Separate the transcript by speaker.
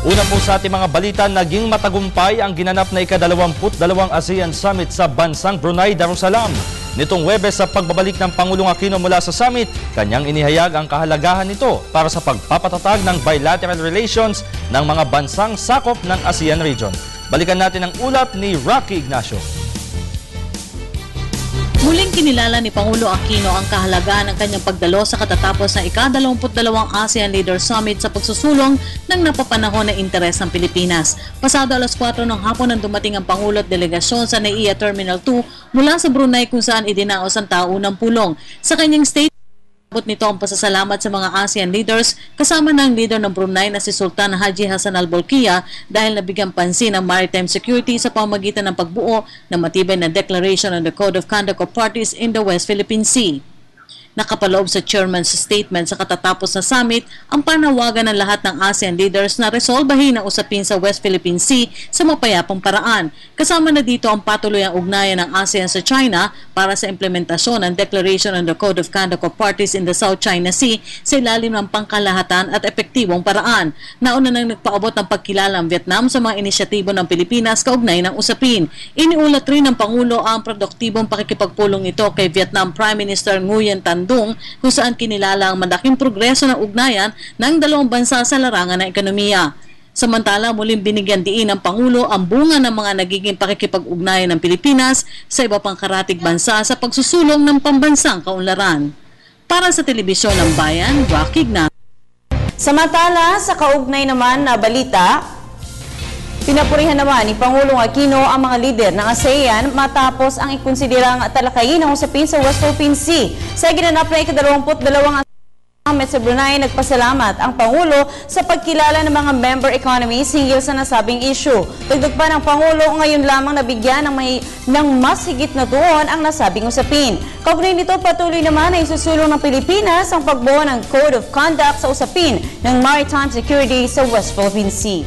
Speaker 1: Una po sa ating mga balita, naging matagumpay ang ginanap na ika-22 ASEAN Summit sa bansang Brunei Darussalam. Nitong Huwebes sa pagbabalik ng Pangulong Aquino mula sa summit, kanyang inihayag ang kahalagahan nito para sa pagpapatatag ng bilateral relations ng mga bansang sakop ng ASEAN region. Balikan natin ang ulat ni Rocky Ignacio.
Speaker 2: Muling kinilala ni Pangulo Aquino ang kahalagahan ng kanyang pagdalo sa katatapos ng ika-22 ASEAN Leaders Summit sa pagsusulong ng napapanahon na interes ng Pilipinas. Pasado alas 4 ng hapon nang dumating ang Pangulo at delegasyon sa NAIA Terminal 2 mula sa Brunei kung saan idinaos ang taunang pulong. Sa kanyang statement, nito ang pasasalamat sa mga ASEAN leaders kasama ng leader ng Brunei na si Sultan Haji Hassan al-Bolkiah dahil nabigyan pansin ang maritime security sa pamamagitan ng pagbuo ng matibay na Declaration on the Code of Conduct of Parties in the West Philippine Sea. Nakapaloob sa chairman's statement sa katatapos na summit ang panawagan ng lahat ng ASEAN leaders na resolbahin ang usapin sa West Philippine Sea sa mapayapang paraan. Kasama na dito ang patuloy ang ugnayan ng ASEAN sa China para sa implementasyon ng Declaration on the Code of Conduct of Parties in the South China Sea sa ilalim ng pangkalahatan at epektibong paraan. Nauna nang nagpaabot ng pagkilala ang Vietnam sa mga inisyatibo ng Pilipinas kaugnay ng usapin. Iniulat rin ng Pangulo ang produktibong pakikipagpulong ito kay Vietnam Prime Minister Nguyen Tan Dung kung saan kinilala ang malaking progreso ng ugnayan ng dalawang bansa sa larangan ng ekonomiya. Samantala, muling binigyan diin ng Pangulo ang bunga ng mga nagiging pakikipag-ugnayan ng Pilipinas sa iba pang karatig bansa sa pagsusulong ng pambansang kaunlaran. Para sa Telebisyon ng Bayan, Rocky Ignacio.
Speaker 3: Samantala, sa kaugnay naman na balita, pinapurihan naman ni Pangulong Aquino ang mga lider ng ASEAN matapos ang ikonsiderang talakayin ng usapin sa West Philippine Sea. Sa ginanap na ika-22 Summit sa Brunei, nagpasalamat ang Pangulo sa pagkilala ng mga member economies hinggil sa nasabing issue. Dagdag pa ng Pangulo, ngayon lamang nabigyan ng mas higit na tuon ang nasabing usapin. Kaugnay nito, patuloy naman na isusulong ng Pilipinas ang pagbuo ng Code of Conduct sa usapin ng maritime security sa West Philippine Sea.